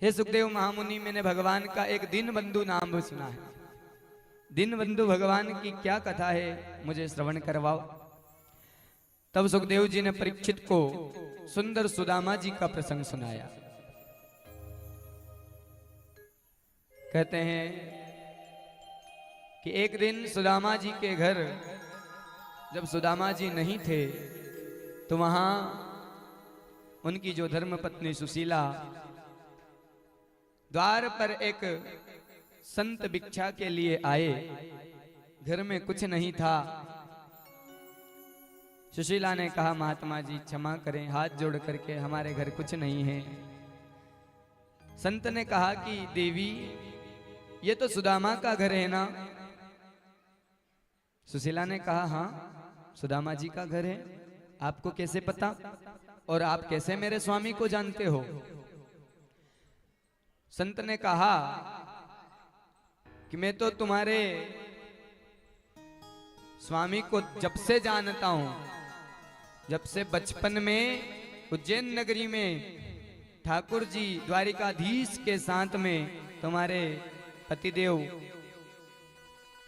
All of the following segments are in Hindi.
हे सुखदेव महामुनि, मैंने भगवान का एक दीनबंधु नाम सुना है। दीनबंधु भगवान की क्या कथा है, मुझे श्रवण करवाओ। तब सुखदेव जी ने परीक्षित को सुंदर सुदामा जी का प्रसंग सुनाया। कहते हैं कि एक दिन सुदामा जी के घर जब सुदामा जी नहीं थे तो वहां उनकी जो धर्म पत्नी सुशीला द्वार पर एक संत भिक्षा के लिए आए। घर में कुछ नहीं था। सुशीला ने कहा, महात्मा जी क्षमा करें, हाथ जोड़ करके, हमारे घर कुछ नहीं है। संत ने कहा कि देवी, ये तो सुदामा का घर है ना? सुशीला ने कहा, हाँ सुदामा जी का घर है। आपको कैसे पता, और आप कैसे मेरे स्वामी को जानते हो? संत ने कहा कि मैं तो तुम्हारे स्वामी को जब से जानता हूं, जब से बचपन में उज्जैन नगरी में ठाकुर जी द्वारिकाधीश के साथ में तुम्हारे पतिदेव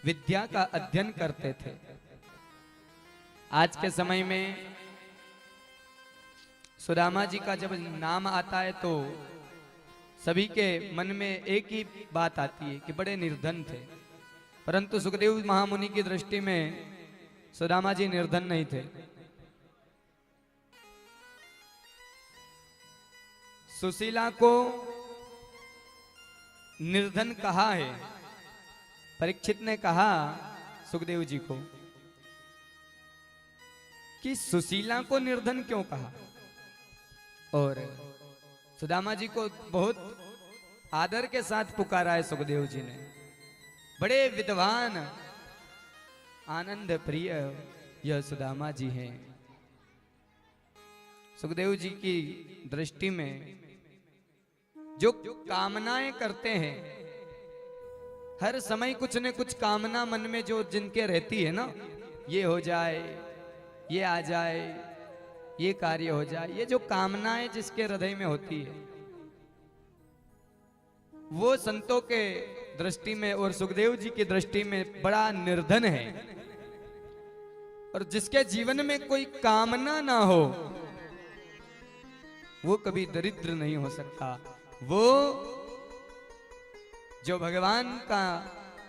विद्या का अध्ययन करते थे। आज के समय में सुदामा जी का जब नाम आता है तो सभी के मन में एक ही बात आती है कि बड़े निर्धन थे। परंतु सुखदेव महामुनि की दृष्टि में सुदामा जी निर्धन नहीं थे। सुशीला को निर्धन कहा है। परीक्षित ने कहा सुखदेव जी को कि सुशीला को निर्धन क्यों कहा, और सुदामा जी को बहुत आदर के साथ पुकारा है सुखदेव जी ने। बड़े विद्वान आनंद प्रिय यह सुदामा जी हैं। सुखदेव जी की दृष्टि में जो कामनाएं करते हैं, हर समय कुछ न कुछ कामना मन में जो जिनके रहती है ना, ये हो जाए, ये आ जाए, ये कार्य हो जाए, ये जो कामनाएं जिसके हृदय में होती है, वो संतों के दृष्टि में और सुखदेव जी की दृष्टि में बड़ा निर्धन है। और जिसके जीवन में कोई कामना ना हो वो कभी दरिद्र नहीं हो सकता। वो जो भगवान का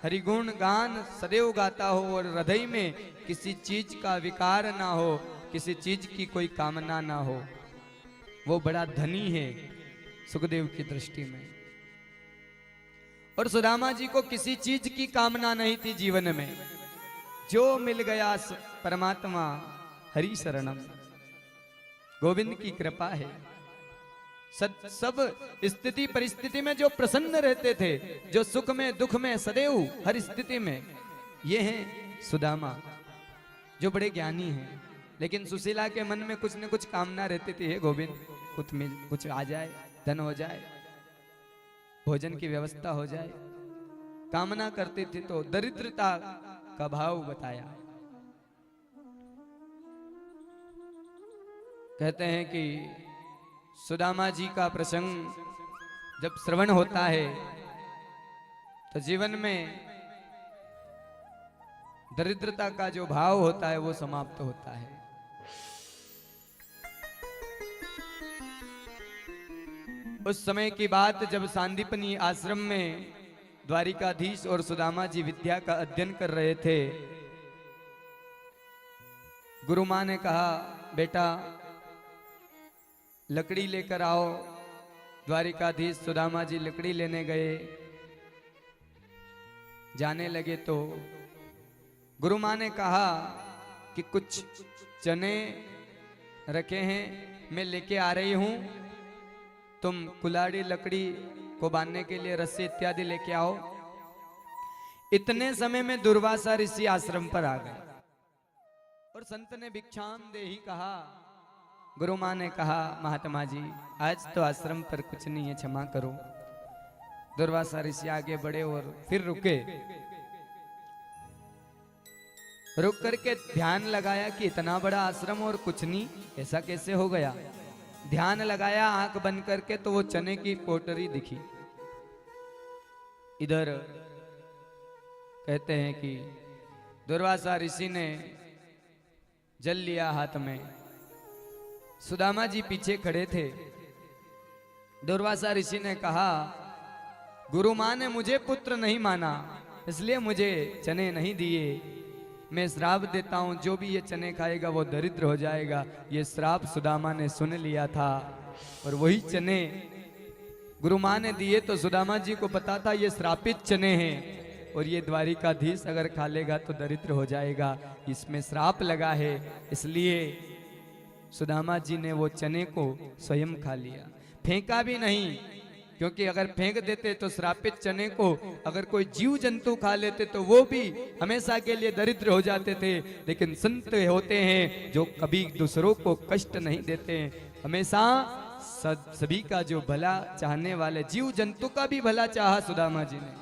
हरिगुण गान सदैव गाता हो और हृदय में किसी चीज का विकार ना हो, किसी चीज की कोई कामना ना हो, वो बड़ा धनी है सुखदेव की दृष्टि में। और सुदामा जी को किसी चीज की कामना नहीं थी जीवन में। जो मिल गया परमात्मा हरि शरणम, गोविंद की कृपा है। सब स्थिति परिस्थिति में जो प्रसन्न रहते थे, जो सुख में दुख में सदैव हर स्थिति में, ये हैं सुदामा जो बड़े ज्ञानी हैं। लेकिन सुशीला के मन में कुछ न कुछ कामना रहती थी। हे गोविंद, कुछ आ जाए, धन हो जाए, भोजन की व्यवस्था हो जाए, कामना करती थी। तो दरिद्रता का भाव बताया। कहते हैं कि सुदामा जी का प्रसंग जब श्रवण होता है तो जीवन में दरिद्रता का जो भाव होता है वो समाप्त होता है। उस समय की बात जब सांदीपनी आश्रम में द्वारिकाधीश और सुदामा जी विद्या का अध्ययन कर रहे थे। गुरु मां ने कहा, बेटा लकड़ी लेकर आओ। द्वारिकाधीश सुदामा जी लकड़ी लेने गए। जाने लगे तो गुरु मां ने कहा कि कुछ चने रखे हैं, मैं लेके आ रही हूं, तुम कुल्हाड़ी लकड़ी को बांधने के लिए रस्सी इत्यादि लेके आओ। इतने समय में दुर्वासा ऋषि आश्रम पर आ गए और संत ने भिक्षाम देहि कहा। गुरु मां ने कहा, महात्मा जी आज तो आश्रम पर कुछ नहीं है, क्षमा करो। दुर्वासा ऋषि आगे बढ़े और फिर रुके। रुक करके ध्यान लगाया कि इतना बड़ा आश्रम और कुछ नहीं, ऐसा कैसे हो गया। ध्यान लगाया आंख बंद करके तो वो चने की पोटरी दिखी। इधर कहते हैं कि दुर्वासा ऋषि ने जल लिया हाथ में, सुदामा जी पीछे खड़े थे। दुर्वासा ऋषि ने कहा, गुरु मां ने मुझे पुत्र नहीं माना, इसलिए मुझे चने नहीं दिए। मैं श्राप देता हूं, जो भी ये चने खाएगा वो दरिद्र हो जाएगा। ये श्राप सुदामा ने सुन लिया था और वही चने गुरु मां ने दिए। तो सुदामा जी को पता था ये श्रापित चने हैं और ये द्वारिकाधीश अगर खा लेगा तो दरिद्र हो जाएगा, इसमें श्राप लगा है। इसलिए सुदामा जी ने वो चने को स्वयं खा लिया, फेंका भी नहीं, क्योंकि अगर फेंक देते तो श्रापित चने को अगर कोई जीव जंतु खा लेते तो वो भी हमेशा के लिए दरिद्र हो जाते थे। लेकिन संत होते हैं जो कभी दूसरों को कष्ट नहीं देते, हमेशा सभी का जो भला चाहने वाले, जीव जंतु का भी भला चाहा सुदामा जी ने,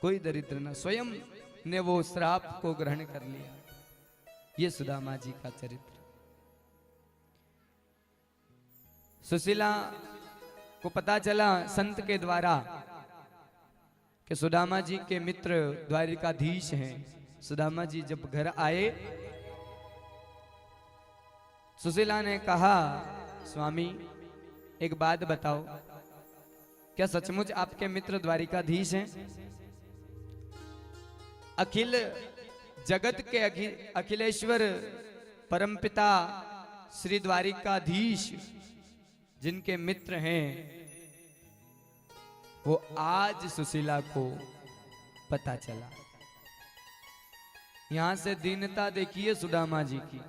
कोई दरिद्र न, स्वयं ने वो श्राप को ग्रहण कर लिया। ये सुदामा जी का चरित्र। सुशीला को पता चला संत के द्वारा कि सुदामा जी के मित्र द्वारिकाधीश हैं। सुदामा जी जब घर आए, सुशीला ने कहा, स्वामी एक बात बताओ, क्या सचमुच आपके मित्र द्वारिकाधीश हैं? अखिल जगत के अखिलेश्वर परमपिता श्री द्वारिकाधीश जिनके मित्र हैं, वो आज सुशीला को पता चला। यहां से दीनता देखिए सुदामा जी की।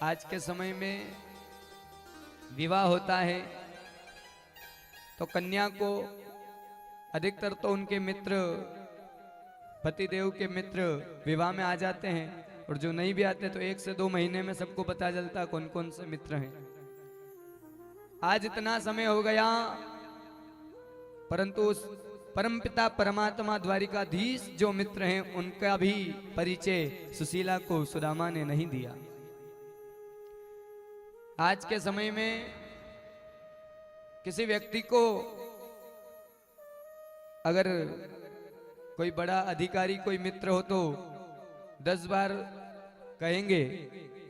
आज के समय में विवाह होता है तो कन्या को अधिकतर तो उनके मित्र, पतिदेव के मित्र विवाह में आ जाते हैं, और जो नहीं भी आते तो 1 से 2 महीने में सबको पता चलता कौन कौन से मित्र हैं। आज इतना समय हो गया, परंतु उस परमपिता परमात्मा द्वारिकाधीश जो मित्र हैं उनका भी परिचय सुशीला को सुदामा ने नहीं दिया। आज के समय में किसी व्यक्ति को अगर कोई बड़ा अधिकारी कोई मित्र हो तो 10 बार कहेंगे,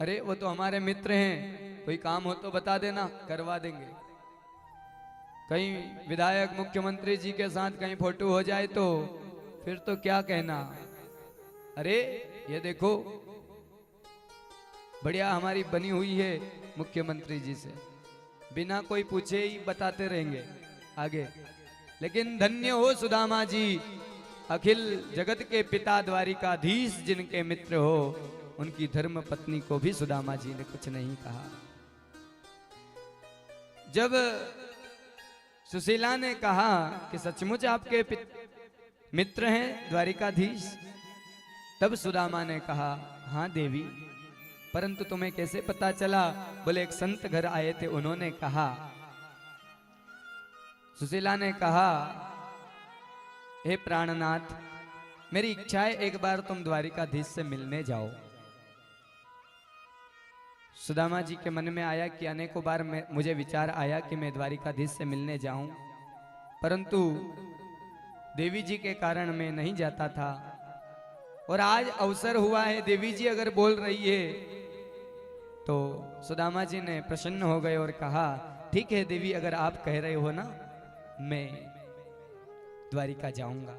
अरे वो तो हमारे मित्र हैं, कोई काम हो तो बता देना, करवा देंगे। कहीं विधायक मुख्यमंत्री जी के साथ कहीं फोटो हो जाए तो फिर तो क्या कहना, अरे ये देखो बढ़िया हमारी बनी हुई है मुख्यमंत्री जी से, बिना कोई पूछे ही बताते रहेंगे आगे। लेकिन धन्य हो सुदामा जी, अखिल जगत के पिता द्वारिकाधीश जिनके मित्र हो, उनकी धर्म पत्नी को भी सुदामा जी ने कुछ नहीं कहा। जब सुशीला ने कहा कि सचमुच आपके मित्र हैं द्वारिकाधीश, तब सुदामा ने कहा, हाँ देवी, परंतु तुम्हें कैसे पता चला? बोले एक संत घर आए थे, उन्होंने कहा। सुशीला ने कहा, हे प्राणनाथ, मेरी इच्छा है एक बार तुम द्वारिकाधीश से मिलने जाओ। सुदामा जी के मन में आया कि अनेकों बार मुझे विचार आया कि मैं द्वारिकाधीश से मिलने जाऊं, परंतु देवी जी के कारण मैं नहीं जाता था, और आज अवसर हुआ है, देवी जी अगर बोल रही है तो सुदामा जी ने प्रसन्न हो गए और कहा, ठीक है देवी, अगर आप कह रहे हो ना, मैं द्वारिका जाऊंगा,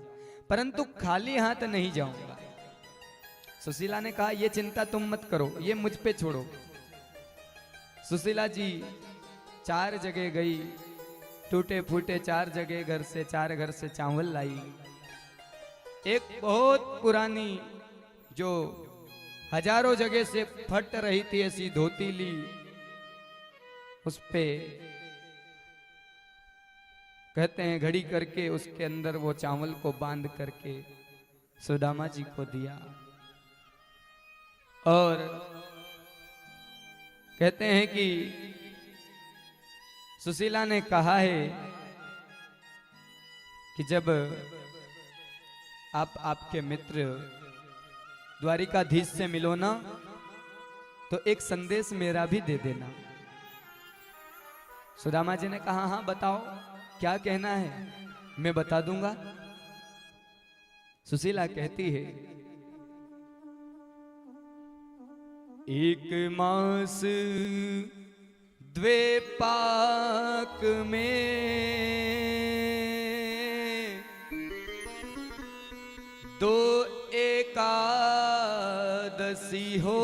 परंतु खाली हाथ नहीं जाऊंगा। सुशीला ने कहा, यह चिंता तुम मत करो, ये मुझ पे छोड़ो। सुशीला जी 4 जगह गई, टूटे फूटे 4 जगह घर से 4 घर से चावल लाई। एक बहुत पुरानी जो हजारों जगह से फट रही थी ऐसी धोती ली, उस पे कहते हैं घड़ी करके उसके अंदर वो चावल को बांध करके सुदामा जी को दिया, और कहते हैं कि सुशीला ने कहा है कि जब आपके मित्र द्वारिकाधीश से मिलो ना, तो एक संदेश मेरा भी दे देना। सुदामा जी ने कहा हाँ बताओ क्या कहना है, मैं बता दूंगा। सुशीला कहती है, एक मास द्वे पाक में दो एकादशी हो,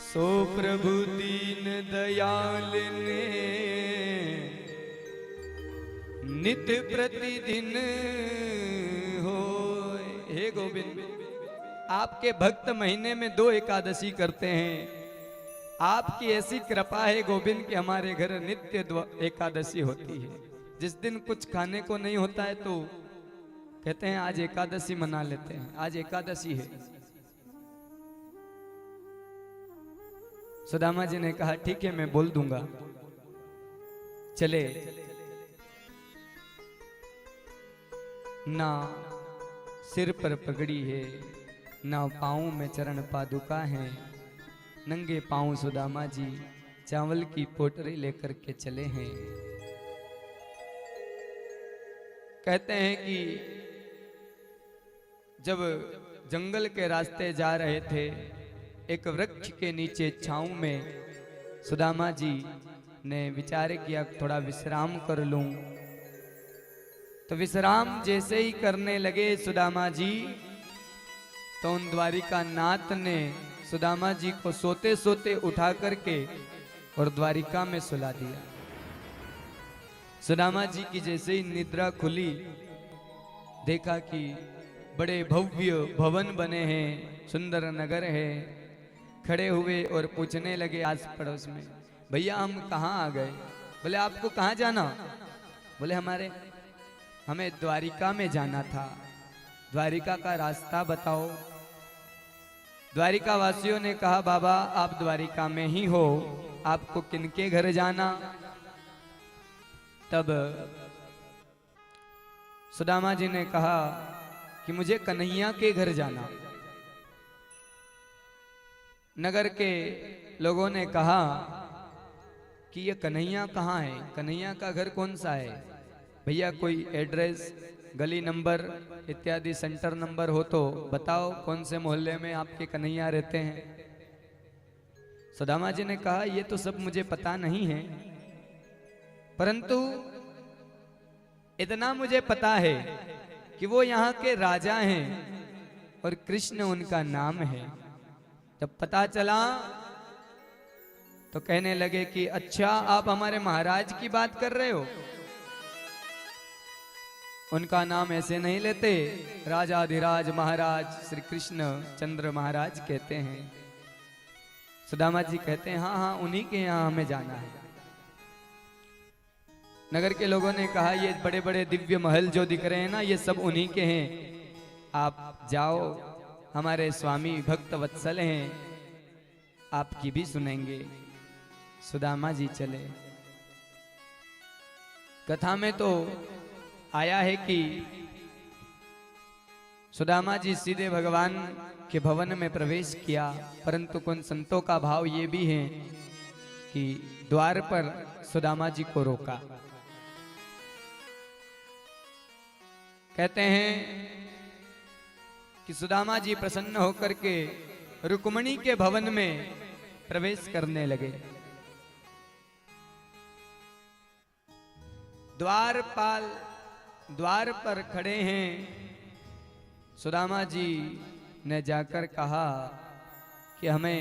सो प्रभु दीन दयाल ने नित प्रतिदिन हो। हे गोविंद, आपके भक्त महीने में 2 एकादशी करते हैं। आपकी ऐसी कृपा है गोविंद कि हमारे घर नित्य एकादशी होती है। जिस दिन कुछ खाने को नहीं होता है तो कहते हैं आज एकादशी मना लेते हैं, आज एकादशी है। सुदामा जी ने कहा ठीक है मैं बोल दूंगा। चले ना सिर पर पगड़ी है, ना पाँव में चरण पादुका है। नंगे पाँव सुदामा जी चावल की पोटली लेकर के चले हैं। कहते हैं कि जब जंगल के रास्ते जा रहे थे, एक वृक्ष के नीचे छांव में सुदामा जी ने विचार किया थोड़ा विश्राम कर लूं। तो विश्राम जैसे ही करने लगे सुदामा जी, तो उन द्वारिका नाथ ने सुदामा जी को सोते सोते उठा करके और द्वारिका में सुला दिया। सुदामा जी की जैसे ही निद्रा खुली, देखा कि बड़े भव्य भवन बने हैं, सुंदर नगर है। खड़े हुए और पूछने लगे आस पड़ोस में, भैया हम कहाँ आ गए? बोले आपको कहाँ जाना? बोले हमें द्वारिका में जाना था, द्वारिका का रास्ता बताओ। द्वारिका वासियों ने कहा बाबा आप द्वारिका में ही हो, आपको किनके घर जाना? तब सुदामा जी ने कहा कि मुझे कन्हैया के घर जाना। नगर के लोगों ने कहा कि ये कन्हैया कहाँ है, कन्हैया का घर कौन सा है? भैया कोई एड्रेस, गली नंबर इत्यादि सेंटर नंबर हो तो बताओ, कौन से मोहल्ले में आपके कन्हैया रहते हैं? सुदामा जी ने कहा ये तो सब मुझे पता नहीं है, परंतु इतना मुझे पता है कि वो यहाँ के राजा हैं और कृष्ण उनका नाम है। जब पता चला तो कहने लगे कि अच्छा आप हमारे महाराज की बात कर रहे हो? उनका नाम ऐसे नहीं लेते, राजाधिराज महाराज श्री कृष्ण चंद्र महाराज कहते हैं। सुदामा जी कहते हैं हाँ हाँ उन्हीं के यहाँ हमें जाना है। नगर के लोगों ने कहा ये बड़े बड़े दिव्य महल जो दिख रहे हैं ना, ये सब उन्हीं के हैं, आप जाओ, हमारे स्वामी भक्त वत्सल हैं, आपकी भी सुनेंगे। सुदामा जी चले। कथा में तो आया है कि सुदामा जी सीधे भगवान के भवन में प्रवेश किया, परंतु कुछ संतों का भाव ये भी है कि द्वार पर सुदामा जी को रोका। कहते हैं कि सुदामा जी प्रसन्न होकर के रुक्मणी के भवन में प्रवेश करने लगे। द्वारपाल द्वार पर खड़े हैं। सुदामा जी ने जाकर कहा कि हमें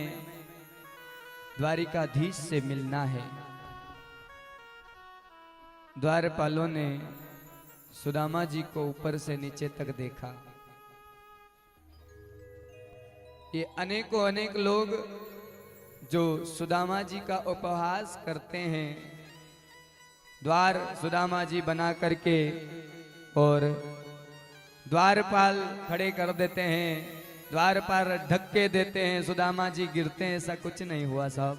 द्वारिकाधीश से मिलना है। द्वारपालों ने सुदामा जी को ऊपर से नीचे तक देखा। ये अनेकों अनेक लोग जो सुदामा जी का उपहास करते हैं, द्वार सुदामा जी बना करके और द्वारपाल खड़े कर देते हैं, द्वार पर धक्के देते हैं, सुदामा जी गिरते हैं। ऐसा कुछ नहीं हुआ साहब।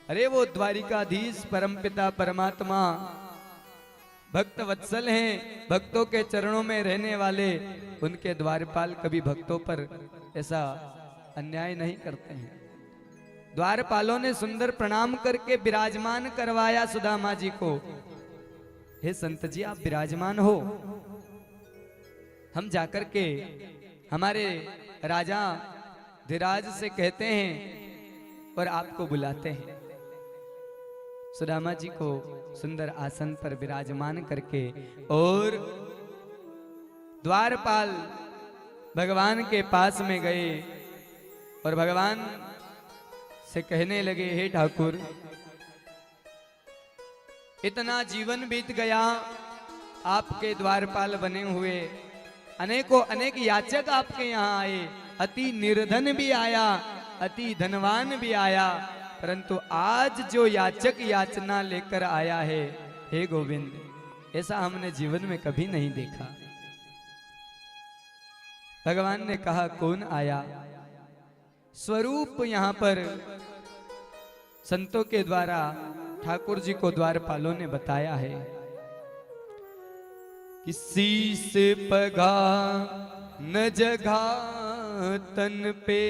अरे वो द्वारिकाधीश परमपिता परमात्मा भक्त वत्सल हैं, भक्तों के चरणों में रहने वाले, उनके द्वारपाल कभी भक्तों पर ऐसा अन्याय नहीं करते हैं। द्वारपालों ने सुंदर प्रणाम करके विराजमान करवाया सुदामा जी को। हे संत जी, आप विराजमान हो। हम जाकर के हमारे राजा धीराज से कहते हैं और आपको बुलाते हैं। सुदामा जी को सुंदर आसन पर विराजमान करके और द्वारपाल भगवान के पास में गए और भगवान से कहने लगे, हे ठाकुर, इतना जीवन बीत गया, आपके द्वारपाल बने हुए, अनेकों अनेक याचक आपके यहाँ आए, अति निर्धन भी आया, अति धनवान भी आया, परंतु आज जो याचक याचना लेकर आया है, हे गोविंद, ऐसा हमने जीवन में कभी नहीं देखा। भगवान ने कहा, कौन आया? स्वरूप यहाँ पर संतों के द्वारा ठाकुर जी को द्वारपालों ने बताया है कि शीस पगा न जगा तन पे,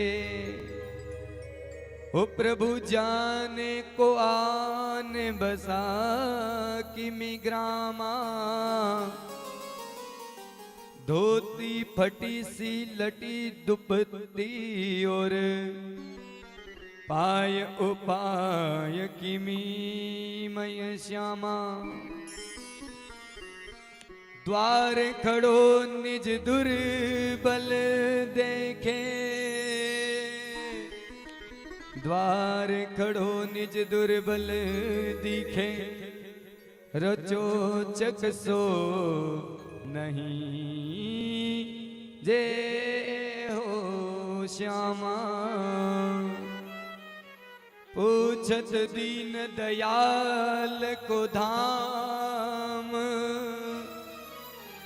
ओ प्रभु जाने को आने बसा किमी ग्रामा, धोती फटी सी लटी दुपत्ती और पाय उपाय किमी मय श्यामा, द्वार खड़ो निज दुर्बल देखे, द्वार खड़ो निज दुर्बल दिखे, रचो चक सो नहीं जे हो श्यामा, पूछत दीन दयाल को धाम,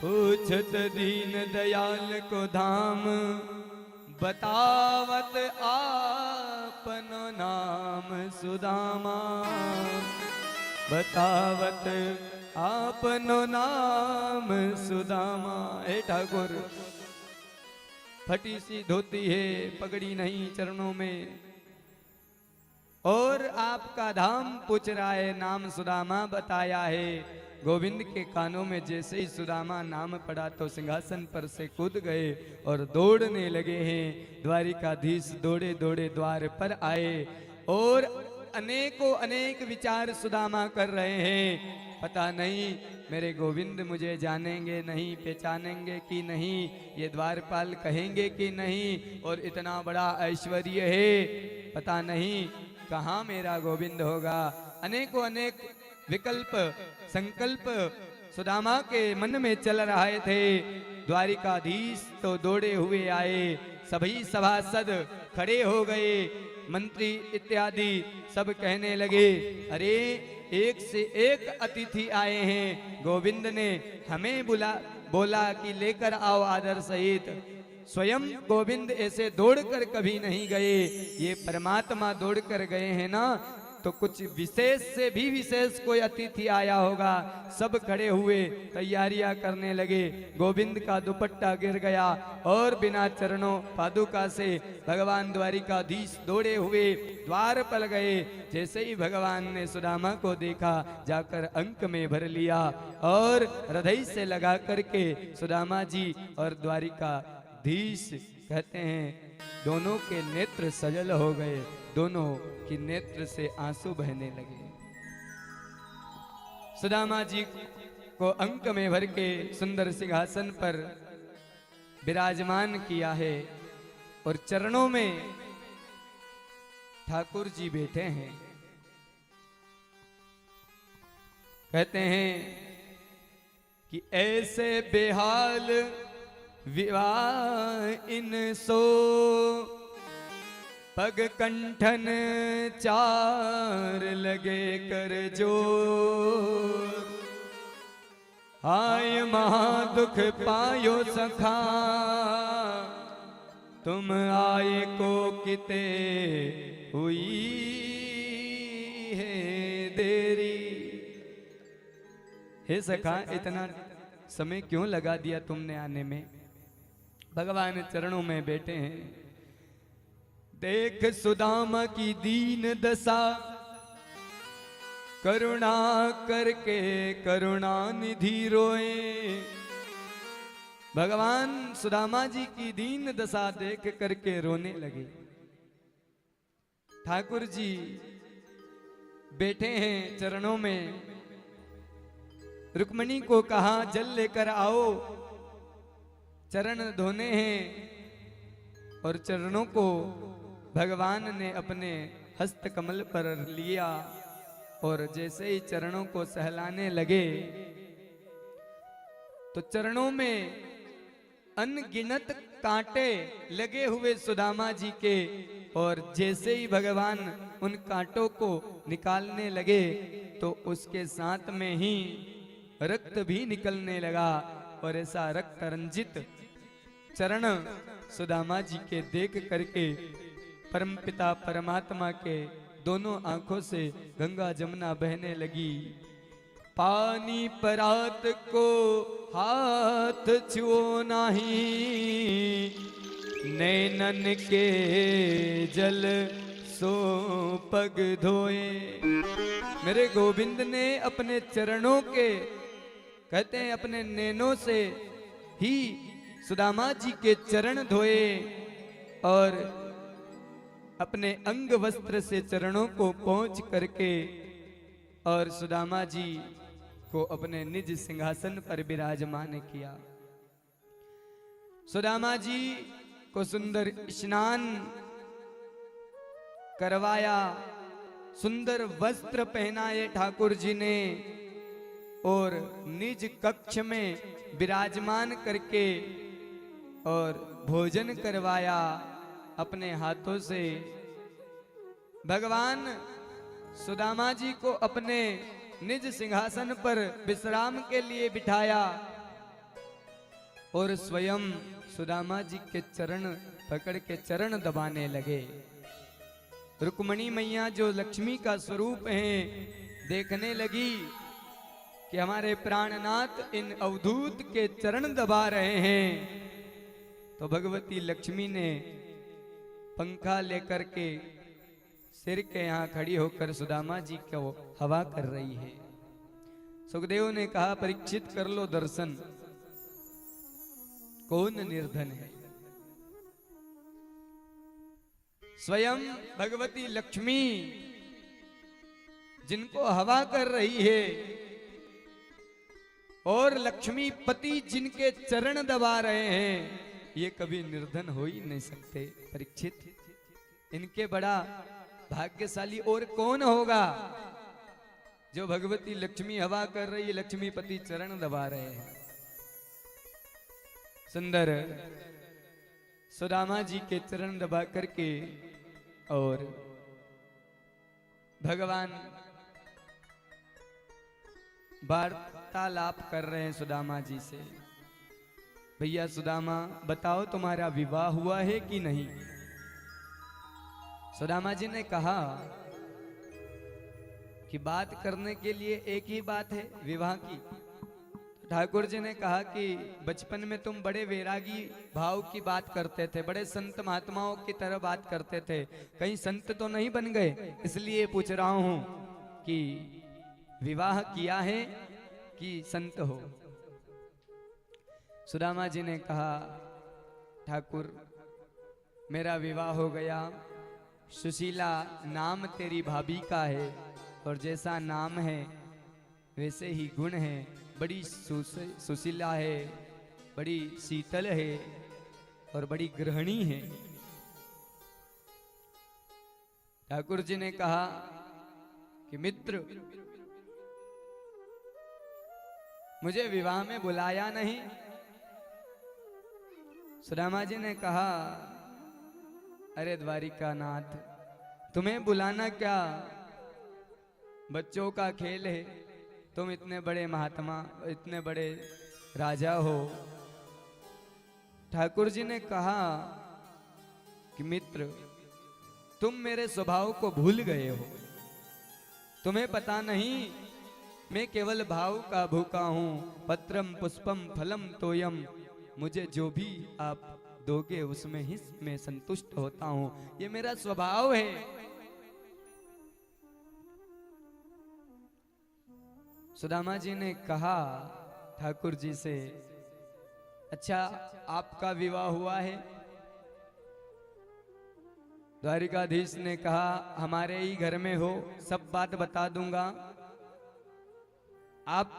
पूछत दीन दयाल को धाम, बतावत आपन नाम सुदामा, बतावत आपनो नाम सुदामा। हे ठाकुर, फटी सी धोती है, पगड़ी नहीं चरणों में, और आपका धाम पूछ रहा है, नाम सुदामा बताया है। गोविंद के कानों में जैसे ही सुदामा नाम पड़ा तो सिंहासन पर से कूद गए और दौड़ने लगे हैं। द्वारिकाधीश दौड़े दौड़े द्वार पर आए और अनेकों अनेक विचार सुदामा कर रहे हैं। पता नहीं मेरे गोविंद मुझे जानेंगे नहीं, पहचानेंगे कि नहीं, ये द्वारपाल कहेंगे कि नहीं, और इतना बड़ा ऐश्वर्य है, पता नहीं कहाँ मेरा गोविंद होगा। अनेकों अनेक विकल्प संकल्प सुदामा के मन में चल रहे थे। द्वारिकाधीश तो दौड़े हुए आए, सभी सभासद खड़े हो गए, मंत्री इत्यादि सब कहने लगे, अरे एक से एक अतिथि आए हैं, गोविंद ने हमें बोला कि लेकर आओ आदर सहित। स्वयं गोविंद ऐसे दौड़कर कभी नहीं गए, ये परमात्मा दौड़कर गए हैं ना, तो कुछ विशेष से भी विशेष कोई अतिथि आया होगा। सब खड़े हुए तैयारियां करने लगे। गोविंद का दुपट्टा गिर गया और बिना चरणों पादुका से भगवान द्वारिकाधीश दौड़े हुए द्वार पर गए। जैसे ही भगवान ने सुदामा को देखा, जाकर अंक में भर लिया और हृदय से लगा करके सुदामा जी और द्वारिकाधीश कहते हैं दोनों के नेत्र सजल हो गए, दोनों की नेत्र से आंसू बहने लगे। सुदामा जी को अंक में भर के सुंदर सिंहासन पर विराजमान किया है और चरणों में ठाकुर जी बैठे हैं। कहते हैं कि ऐसे बेहाल विवाह इन सो, पग कंठन चार लगे कर जोर, आय महादुख पायो सखा, तुम आए को किते हुई है देरी। हे सखा इतना समय क्यों लगा दिया तुमने आने में? भगवान चरणों में बैठे हैं। देख सुदामा की दीन दशा, करुणा करके करुणा निधि रोए। भगवान सुदामा जी की दीन दशा देख करके रोने लगे। ठाकुर जी बैठे हैं चरणों में। रुक्मणी को कहा जल लेकर आओ, चरण धोने हैं। और चरणों को भगवान ने अपने हस्त कमल पर लिया और जैसे ही चरणों को सहलाने लगे तो चरणों में अनगिनत कांटे लगे हुए सुदामा जी के। और जैसे ही भगवान उन कांटों को निकालने लगे तो उसके साथ में ही रक्त भी निकलने लगा। और ऐसा रक्त रंजित चरण सुदामा जी के देख करके परमपिता परमात्मा के दोनों आंखों से गंगा जमुना बहने लगी। पानी परात को हाथ छुओ नाही, नैनन के जल सो पग धोए। मेरे गोविंद ने अपने चरणों के, कहते हैं अपने नैनों से ही सुदामा जी के चरण धोए और अपने अंग वस्त्र से चरणों को पोंछ करके और सुदामा जी को अपने निज सिंहासन पर विराजमान किया। सुदामा जी को सुंदर स्नान करवाया, सुंदर वस्त्र पहनाए ठाकुर जी ने और निज कक्ष में विराजमान करके और भोजन करवाया अपने हाथों से। भगवान सुदामा जी को अपने निज सिंहासन पर विश्राम के लिए बिठाया और स्वयं सुदामा जी के चरण पकड़ के चरण दबाने लगे। रुक्मणी मैया जो लक्ष्मी का स्वरूप है देखने लगी कि हमारे प्राणनाथ इन अवधूत के चरण दबा रहे हैं, तो भगवती लक्ष्मी ने पंखा लेकर के सिर के यहाँ खड़ी होकर सुदामा जी को हवा कर रही है। सुखदेव ने कहा परीक्षित कर लो दर्शन, कौन निर्धन है। स्वयं भगवती लक्ष्मी जिनको हवा कर रही है और लक्ष्मी पति जिनके चरण दबा रहे हैं, ये कभी निर्धन हो ही नहीं सकते। परीक्षित, इनके बड़ा भाग्यशाली और कौन होगा जो भगवती लक्ष्मी हवा कर रही है, लक्ष्मीपति चरण दबा रहे हैं। सुंदर सुदामा जी के चरण दबा करके और भगवान वार्तालाप कर रहे हैं सुदामा जी से। भैया सुदामा बताओ तुम्हारा विवाह हुआ है कि नहीं? सुदामा जी ने कहा कि बात करने के लिए एक ही बात है, विवाह की। ठाकुर जी ने कहा कि बचपन में तुम बड़े वैरागी भाव की बात करते थे, बड़े संत महात्माओं की तरह बात करते थे, कहीं संत तो नहीं बन गए, इसलिए पूछ रहा हूं कि विवाह किया है कि संत हो? सुदामा जी ने कहा ठाकुर मेरा विवाह हो गया, सुशीला नाम तेरी भाभी का है और जैसा नाम है वैसे ही गुण है, बड़ी सुशीला है, बड़ी शीतल है और बड़ी गृहिणी है। ठाकुर जी ने कहा कि मित्र मुझे विवाह में बुलाया नहीं। सुदामा जी ने कहा अरे द्वारिकानाथ तुम्हें बुलाना क्या, बच्चों का खेल है, तुम इतने बड़े महात्मा इतने बड़े राजा हो। ठाकुर जी ने कहा कि मित्र तुम मेरे स्वभाव को भूल गए हो, तुम्हें पता नहीं मैं केवल भाव का भूखा हूँ, पत्रम पुष्पम फलम तोयम, मुझे जो भी आप दोगे उसमें ही मैं संतुष्ट होता हूँ, ये मेरा स्वभाव है। सुदामा जी ने कहा ठाकुर जी से, अच्छा आपका विवाह हुआ है? द्वारिकाधीश ने कहा हमारे ही घर में हो, सब बात बता दूंगा। आप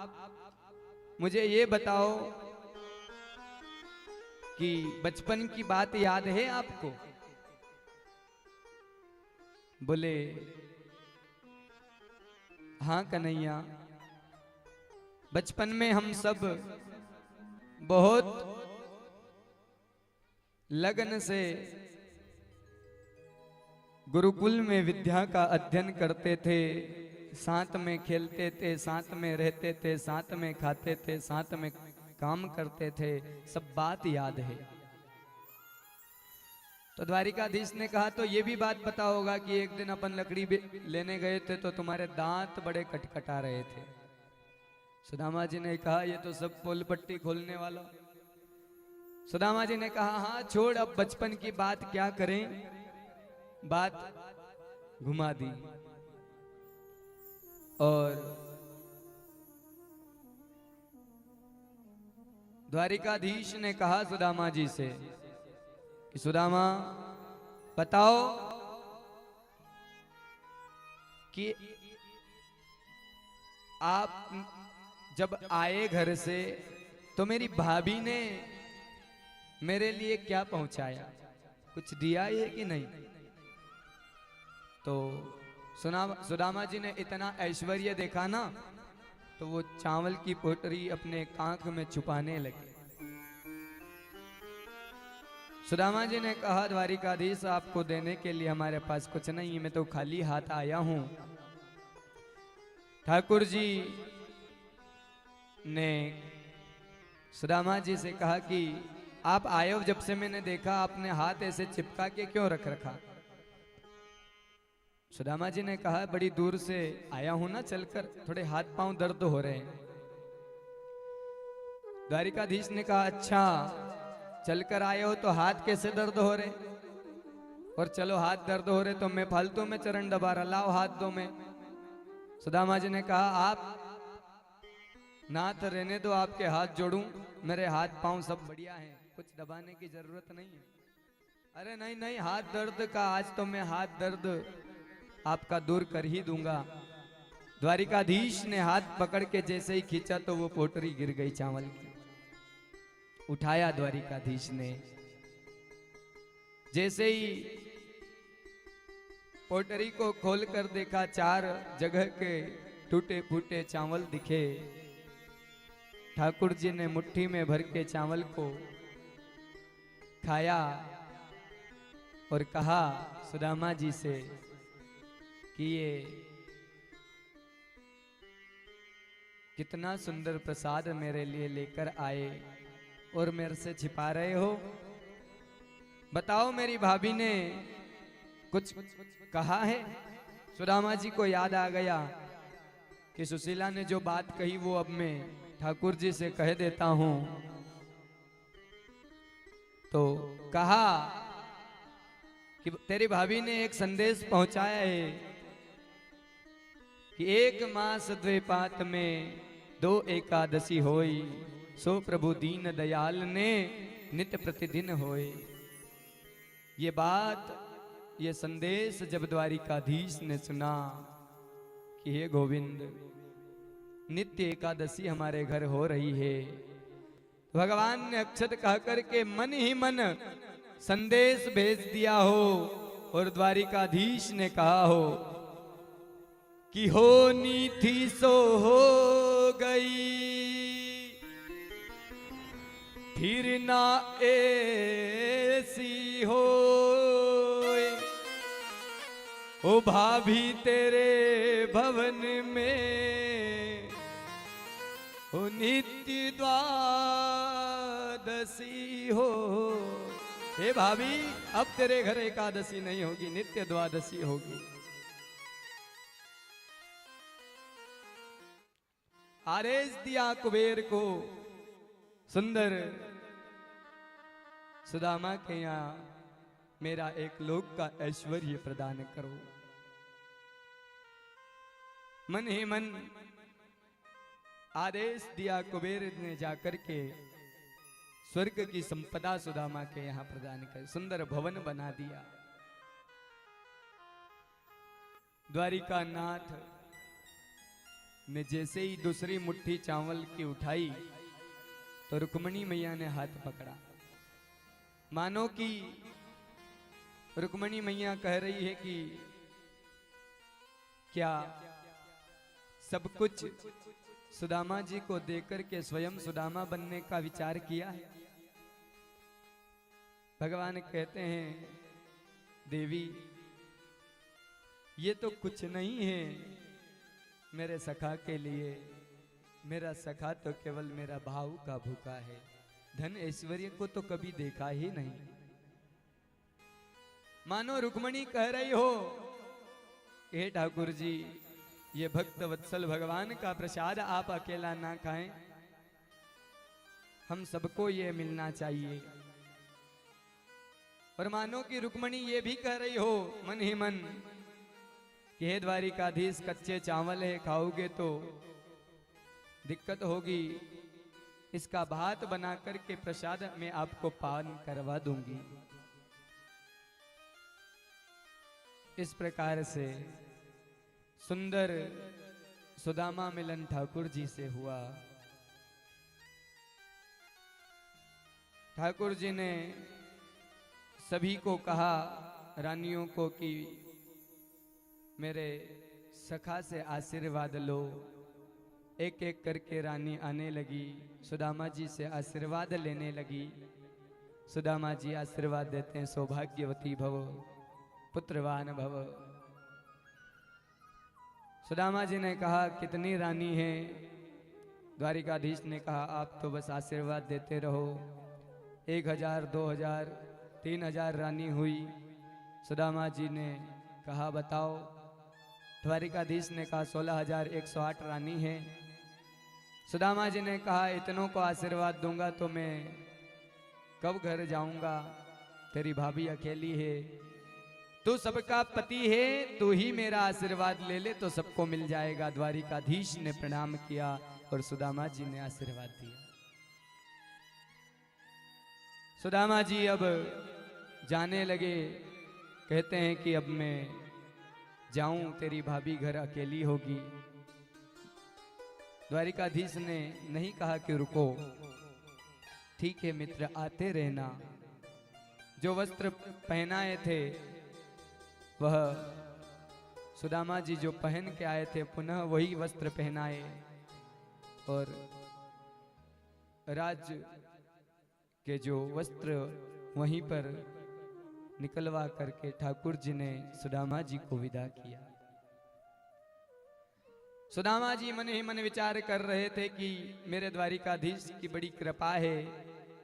मुझे ये बताओ कि बचपन की बात याद है आपको? बोले हाँ कन्हैया, बचपन में हम सब बहुत लगन से गुरुकुल में विद्या का अध्ययन करते थे, साथ में खेलते थे, साथ में रहते थे, साथ में खाते थे, साथ में काम करते थे, सब बात याद है। तो द्वारिकाधीश ने कहा तो ये भी बात पता होगा कि एक दिन अपन लकड़ी लेने गए थे तो तुम्हारे दांत बड़े कटकटा रहे थे। सुदामा जी ने कहा ये तो सब पोल पट्टी खोलने वाला। सुदामा जी ने कहा हाँ छोड़, अब बचपन की बात क्या करें, बात घुमा दी। और द्वारिकाधीश ने कहा सुदामा जी से कि सुदामा बताओ कि आप जब आए घर से तो मेरी भाभी ने मेरे लिए क्या पहुंचाया, कुछ दिया है कि नहीं? तो सुदामा जी ने इतना ऐश्वर्य देखा ना, तो वो चावल की पोटरी अपने कांख में छुपाने लगे। सुदामा जी ने कहा द्वारिकाधीश आपको देने के लिए हमारे पास कुछ नहीं, मैं तो खाली हाथ आया हूं। ठाकुर जी ने सुदामा जी से कहा कि आप आए हो, जब से मैंने देखा आपने हाथ ऐसे चिपका के क्यों रख रखा? सुदामा जी ने कहा बड़ी दूर से आया हूं ना चलकर, थोड़े हाथ पांव दर्द हो रहे हैं। द्वारिकाधीश ने कहा अच्छा चलकर आए हो तो हाथ कैसे दर्द हो रहे? और चलो हाथ दर्द हो रहे तो मैं फालतू में चरण दबा रहा, लाओ हाथ दो में। सुदामा जी ने कहा आप नाथ रहने दो, आपके हाथ जोड़ूं, मेरे हाथ पांव सब बढ़िया हैं, कुछ दबाने की जरूरत नहीं है। अरे नहीं नहीं, हाथ दर्द का आज तो मैं हाथ दर्द आपका दूर कर ही दूंगा। द्वारिकाधीश ने हाथ पकड़ के जैसे ही खींचा तो वो पोटरी गिर गई चावल की। उठाया द्वारिकाधीश ने, जैसे ही पोटरी को खोलकर देखा, 4 जगह के टूटे फूटे चावल दिखे। ठाकुर जी ने मुट्ठी में भर के चावल को खाया और कहा सुदामा जी से कि ये कितना सुंदर प्रसाद मेरे लिए लेकर आए और मेरे से छिपा रहे हो। बताओ मेरी भाभी ने कुछ कहा है? सुदामा जी को याद आ गया कि सुशीला ने जो बात कही वो अब मैं ठाकुर जी से कह देता हूं। तो कहा कि तेरी भाभी ने एक संदेश पहुंचाया है कि 1 मास 2 पात में 2 एकादशी होई, सो प्रभु दीन दयाल ने नित्य प्रतिदिन होए। ये बात, ये संदेश जब द्वारिकाधीश ने सुना कि हे गोविंद नित्य एकादशी हमारे घर हो रही है, भगवान ने अक्षत कह करके मन ही मन संदेश भेज दिया हो और द्वारिकाधीश ने कहा हो कि होनी थी सो हो गई, फिर ना ऐसी हो। ओ भाभी तेरे भवन में ओ नित्य द्वादशी हो। हे भाभी अब तेरे घर एकादशी नहीं होगी, नित्य द्वादशी होगी। आदेश दिया कुबेर को, सुंदर सुदामा के यहाँ मेरा एक लोक का ऐश्वर्य प्रदान करो। मन ही मन आदेश दिया कुबेर ने जाकर के स्वर्ग की संपदा सुदामा के यहाँ प्रदान कर सुंदर भवन बना दिया। द्वारिका नाथ ने जैसे ही दूसरी मुट्ठी चावल की उठाई तो रुक्मणी मैया ने हाथ पकड़ा, मानो कि रुक्मणी मैया कह रही है कि क्या सब कुछ सुदामा जी को देकर के स्वयं सुदामा बनने का विचार किया है? भगवान कहते हैं, देवी ये तो कुछ नहीं है मेरे सखा के लिए। मेरा सखा तो केवल मेरा भाव का भूखा है, धन ऐश्वर्य को तो कभी देखा ही नहीं। मानो रुक्मणी कह रही हो, हे ठाकुर जी ये भक्त वत्सल भगवान का प्रसाद आप अकेला ना खाएं, हम सबको ये मिलना चाहिए। और मानो कि रुक्मणी ये भी कह रही हो मन ही मन कि हे द्वारिकाधीश कच्चे चावल है, खाओगे तो दिक्कत होगी, इसका भात बना करके प्रसाद में आपको पान करवा दूंगी। इस प्रकार से सुंदर सुदामा मिलन ठाकुर जी से हुआ। ठाकुर जी ने सभी को कहा, रानियों को, कि मेरे सखा से आशीर्वाद लो। एक एक करके रानी आने लगी, सुदामा जी से आशीर्वाद लेने लगी। सुदामा जी आशीर्वाद देते हैं, सौभाग्यवती भव, पुत्रवान भव। सुदामा जी ने कहा, कितनी रानी है? द्वारिकाधीश ने कहा, आप तो बस आशीर्वाद देते रहो। 1000, 2000, 3000 रानी हुई। सुदामा जी ने कहा, बताओ। द्वारिकाधीश ने कहा 16,108 रानी है। सुदामा जी ने कहा, इतनों को आशीर्वाद दूंगा तो मैं कब घर जाऊंगा? तेरी भाभी अकेली है, तू सबका पति है, तू ही मेरा आशीर्वाद ले ले तो सबको मिल जाएगा। द्वारिकाधीश ने प्रणाम किया और सुदामा जी ने आशीर्वाद दिया। सुदामा जी अब जाने लगे, कहते हैं कि अब मैं जाऊं, तेरी भाभी घर अकेली होगी। द्वारिकाधीश ने नहीं कहा कि रुको, ठीक है मित्र, आते रहना। जो वस्त्र पहनाए थे वह सुदामा जी जो पहन के आए थे पुनः वही वस्त्र पहनाए और राज के जो वस्त्र वहीं पर निकलवा करके ठाकुर जी ने सुदामा जी को विदा किया। सुदामा जी मन ही मन विचार कर रहे थे कि मेरे द्वारिकाधीश की बड़ी कृपा है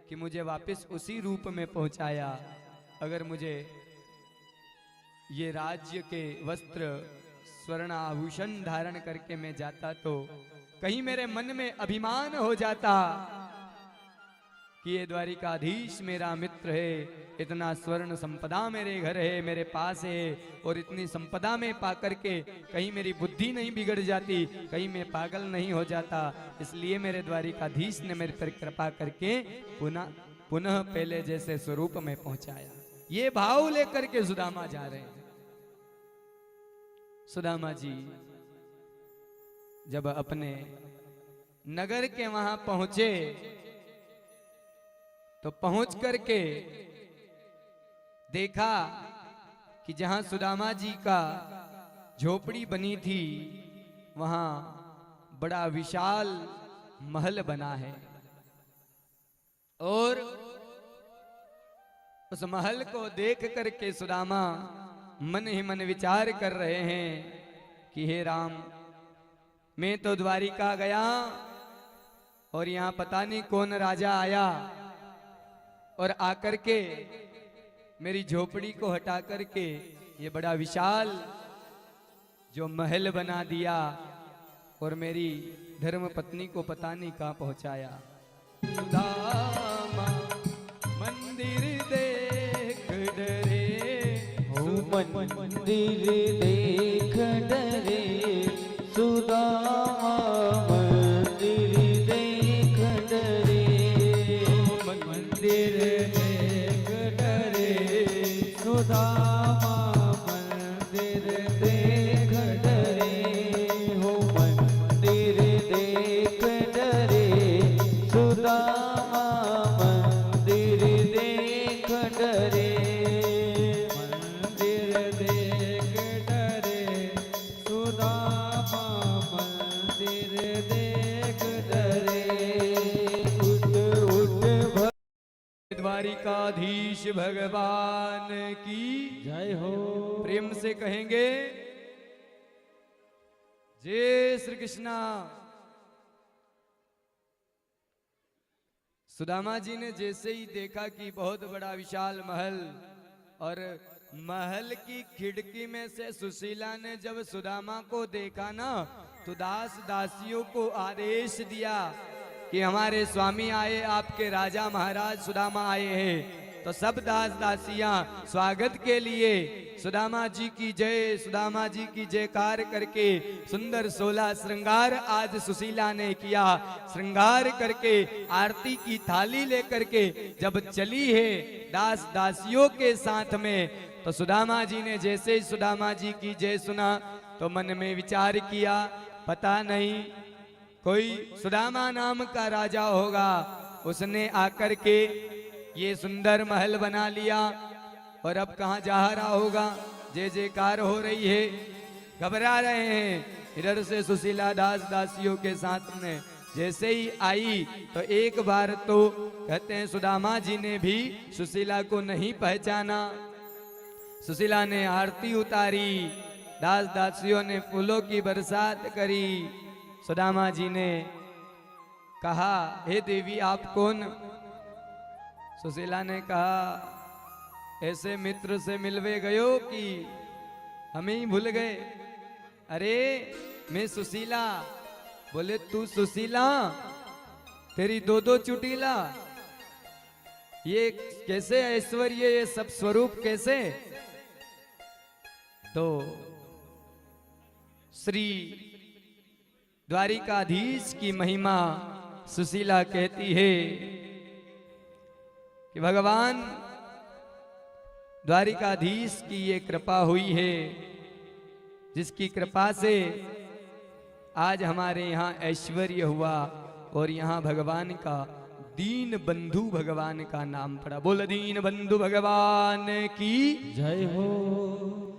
कि मुझे वापस उसी रूप में पहुंचाया। अगर मुझे ये राज्य के वस्त्र स्वर्ण आभूषण धारण करके मैं जाता तो कहीं मेरे मन में अभिमान हो जाता कि ये द्वारिकाधीश मेरा मित्र है, इतना स्वर्ण संपदा मेरे घर है, मेरे पास है, और इतनी संपदा में पाकर के कहीं मेरी बुद्धि नहीं बिगड़ जाती, कहीं मैं पागल नहीं हो जाता। इसलिए मेरे द्वारिकाधीश ने मेरे पर कृपा करके पुनः पहले जैसे स्वरूप में पहुंचाया। ये भाव लेकर के सुदामा जा रहे हैं। सुदामा जी जब अपने नगर के वहां पहुंचे तो पहुंच करके देखा कि जहां सुदामा जी का झोपड़ी बनी थी वहां बड़ा विशाल महल बना है और उस महल को देख करके सुदामा मन ही मन विचार कर रहे हैं कि हे राम, मैं तो द्वारिका गया और यहाँ पता नहीं कौन राजा आया और आकर के मेरी झोपड़ी को हटा करके ये बड़ा विशाल जो महल बना दिया। और मेरी धर्म पत्नी को पता नहीं कहाँ पहुंचाया। सुदामा मंदिर देख डरे, मंदिर देख डरे, सुदामा मंदिर देख डरे, मंदिर देख डरे, सुदामा मंदिर देख डरे, हो मंदिर देख डरे, सुदामा मंदिर देख डरे, मंदिर देख डरे, सुदामा मंदिर देख डरे, उठ उठ द्वारिकाधीश भगवान की जय हो। प्रेम से कहेंगे जय श्री कृष्णा। सुदामा जी ने जैसे ही देखा कि बहुत बड़ा विशाल महल, और महल की खिड़की में से सुशीला ने जब सुदामा को देखा ना, तो दास दासियों को आदेश दिया कि हमारे स्वामी आए, आपके राजा महाराज सुदामा आए हैं। तो सब दास दासियां स्वागत के लिए सुदामा जी की जय, सुदामा जी की जयकार करके सुंदर 16 श्रृंगार आज सुशीला ने किया। श्रृंगार करके आरती की थाली लेकर के जब चली है दास दासियों के साथ में, तो सुदामा जी ने जैसे ही सुदामा जी की जय सुना तो मन में विचार किया, पता नहीं कोई सुदामा नाम का राजा होगा, उसने आकर के ये सुंदर महल बना लिया और अब कहाँ जा रहा होगा। जय जयकार हो रही है, घबरा रहे हैं। इधर से सुशीला दास दासियों के साथ में जैसे ही आई तो एक बार तो कहते हैं सुदामा जी ने भी सुशीला को नहीं पहचाना। सुशीला ने आरती उतारी, दास दासियों ने फूलों की बरसात करी। सुदामा जी ने कहा, हे देवी आप कौन? सुशीला ने कहा, ऐसे मित्र से मिलवे गयो कि हमें ही भूल गए। अरे मैं सुशीला। बोले तू सुशीला, तेरी दो दो चुटीला, ये कैसे ऐश्वर्य, ये सब स्वरूप कैसे? तो श्री द्वारिकाधीश की महिमा सुशीला कहती है कि भगवान द्वारिकाधीश की ये कृपा हुई है, जिसकी कृपा से आज हमारे यहाँ ऐश्वर्य हुआ और यहाँ भगवान का दीन बंधु भगवान का नाम पड़ा। बोल दीन बंधु भगवान की जय हो।